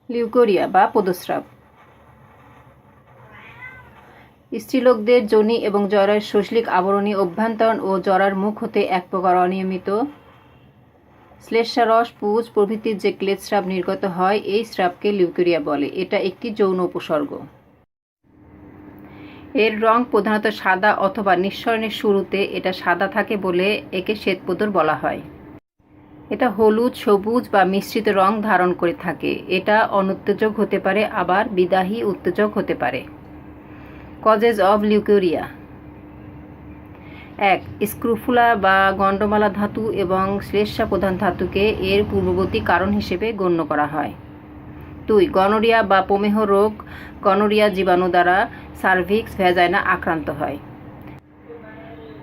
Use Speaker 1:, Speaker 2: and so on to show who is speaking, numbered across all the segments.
Speaker 1: Leucorrhoea বা পদস্রাব। স্ত্রীলোকদের যোনি এবং জরায়ুর শ্লেষ্মিক আবরণী অভ্যন্তরণ ও জরার মুখ হতে এক প্রকার অনিয়মিত শ্লেষ্মারস, পুজ প্রভৃতির যে ক্লেদ স্রাব নির্গত হয়, এই স্রাবকে লিউকোরিয়া বলে। এটা একটি যৌন উপসর্গ। এর রং প্রধানত সাদা অথবা নিঃসরণের শুরুতে এটা সাদা থাকে বলে একে শ্বেতপদর বলা হয়। এটা হলুদ, সবুজ বা মিশ্রিত রং ধারণ করে থাকে। এটা অনুত্তেজক হতে পারে, আবার বিদাহী উত্তেজক হতে পারে। Causes of leucorrhoea: 1. স্ক্রুফুলা বা গণ্ডমালা ধাতু এবং শ্লেষ্মা প্রধান ধাতুকে এর পূর্ববর্তী কারণ হিসেবে গণ্য করা হয়। 2. গনোরিয়া বা প্রমেহ রোগ গনোরিয়া জীবাণু দ্বারা সার্ভিক্স ভ্যাজাইনা আক্রান্ত হয়।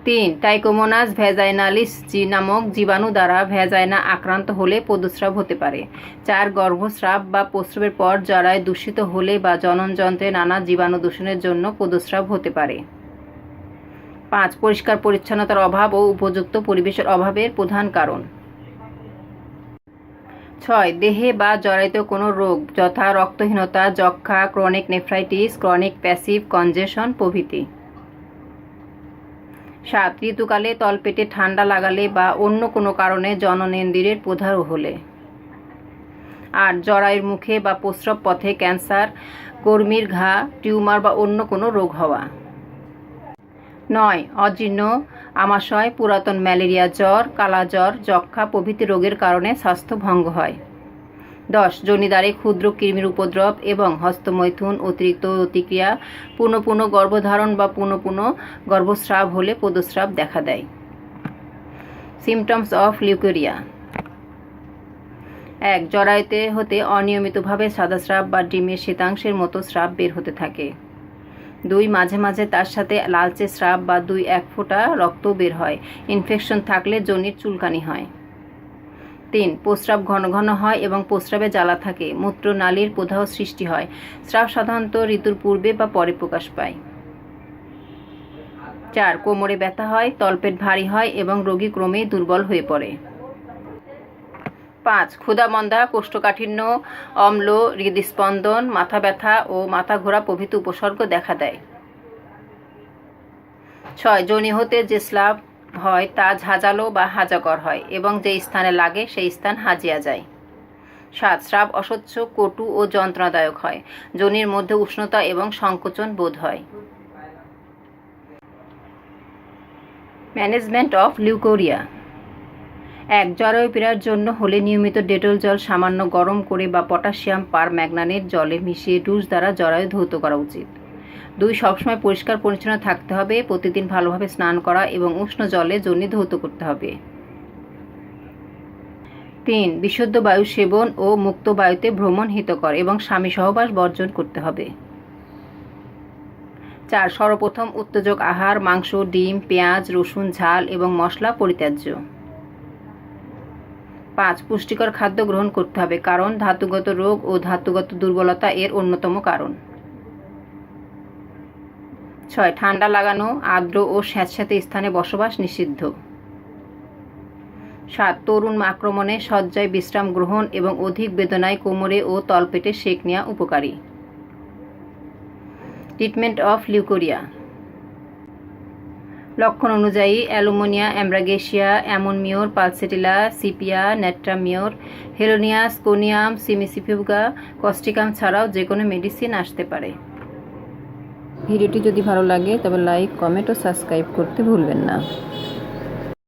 Speaker 1: 3. ট্রাইকোমোনাস ভ্যাজাইনালিস নামক জীবাণু দ্বারা ভ্যাজাইনা আক্রান্ত হলে পদস্রাব হতে পারে। 4. গর্ভস্রাব বা প্রস্রাবের পর জরায়ু দূষিত হলে বা জননযন্ত্রে নানা জীবাণু দূষণের জন্য পদস্রাব হতে পারে। 5. পরিষ্কার পরিচ্ছন্নতার অভাব ও উপযুক্ত পরিবেশের অভাবের প্রধান কারণ। 6. দেহে বা জরায়ুতে কোনো রোগ যথা রক্তহীনতা, যক্ষ্মা, ক্রনিক নেফ্রাইটিস, ক্রনিক প্যাসিভ কনজেশন প্রভৃতি। 7. ঋতুকালে তলপেটে ঠান্ডা লাগালে বা অন্য কোনো কারণে জননেন্দ্রিয়ের প্রদাহ হলে। 8. জরায়ুর মুখে বা প্রস্রাব পথে ক্যান্সার, কর্মীর ঘা, টিউমার বা অন্য কোনো রোগ হওয়া। 9. অজীর্ণ, আমাশয়, পুরাতন ম্যালেরিয়া জ্বর, কালাজ্বর, যক্ষ্মা প্রভৃতি রোগের কারণে স্বাস্থ্য ভঙ্গ হয়। 10. যোনিদ্বারে ক্ষুদ্র কৃমির উপদ্রব এবং হস্তমৈথুন, অতিরিক্ত প্রতিক্রিয়া, পুনঃ গর্ভধারণ বা পুনঃ গর্ভস্রাব হলে পদস্রাব দেখা দেয়। Symptoms of leucorrhoea: 1. জরায়ুতে হতে অনিয়মিতভাবে সাদা স্রাব বা ডিমের শ্বেতাংশের মতো স্রাব বের হতে থাকে। 2. মাঝে মাঝে তার সাথে লালচে স্রাব বা 2-1 ফোঁটা রক্ত বের হয়। ইনফেকশন থাকলে যোনির চুলকানি হয়। 3. প্রস্রাব ঘন ঘন হয় এবং প্রস্রাবে জ্বালা থাকে। মূত্রনালীর প্রদাহ সৃষ্টি হয়। স্রাব সাধারণত ঋতুর পূর্বে বা পরে প্রকাশ পায়। 4. কোমরে ব্যথা হয়, তলপেট ভারী হয় এবং রোগী ক্রমেই দুর্বল হয়ে পড়ে। 5. ক্ষুধামন্দা, কোষ্ঠকাঠিন্য, অম্ল, হৃদস্পন্দন, মাথা ব্যথা ও মাথা ঘোরা প্রভৃতি উপসর্গ দেখা দেয়। 6. যোনি হতে যে স্রাব হয় তা ঝাঁঝালো বা হাজাকর হয় এবং যে স্থানে লাগে সেই স্থান হাজিয়া যায়। 7. স্রাব অসহ্য, কটু ও যন্ত্রণাদায়ক হয়। যোনির মধ্যে উষ্ণতা এবং সংকোচন বোধ হয়। Management of leucorrhoea: 1. জরায়ু পীড়ার জন্য হলে নিয়মিত ডেটল জল সামান্য গরম করে বা পটাশিয়াম পারম্যাঙ্গানেট জলে মিশিয়ে ডুশ দ্বারা জরায়ু ধৌত করা উচিত। 2. সবসময় পরিষ্কার পরিচ্ছন্ন থাকতে হবে। প্রতিদিন ভালোভাবে স্নান করা এবং উষ্ণ জলে যোনি ধৌত করতে হবে। 3. বিশুদ্ধ বায়ু সেবন ও মুক্ত বায়ুতে ভ্রমণ হিতকর এবং স্বামী সহবাস বর্জন করতে হবে। 4. সর্বপ্রথম উত্তেজক আহার, মাংস, ডিম, পেঁয়াজ, রসুন, ঝাল এবং মশলা পরিত্যাজ্য। 5. পুষ্টিকর খাদ্য গ্রহণ করতে হবে, কারণ ধাতুগত রোগ ও ধাতুগত দুর্বলতা এর অন্যতম কারণ। 6. ঠান্ডা লাগানো, আর্দ্র ও স্যাঁতস্যাঁতে স্থানে বসবাস নিষিদ্ধ। 7. তরুণ আক্রমণে শয্যায় বিশ্রাম গ্রহণ এবং অধিক বেদনায় কোমরে ও তলপেটে সেঁক নেওয়া উপকারী। ট্রিটমেন্ট অফ লিউকোরিয়া: লক্ষণ অনুযায়ী অ্যালুমিনিয়া, অ্যামব্রাগেসিয়া, অ্যামোনমিওর, pulsatilla, sepia, নেট্রামিওর, হেলোনিয়াস, conium, Cimicifuga, Causticum ছাড়াও যে কোনো মেডিসিন আসতে পারে। ভিডিওটি যদি ভালো লাগে তবে লাইক, কমেন্ট ও সাবস্ক্রাইব করতে ভুলবেন না।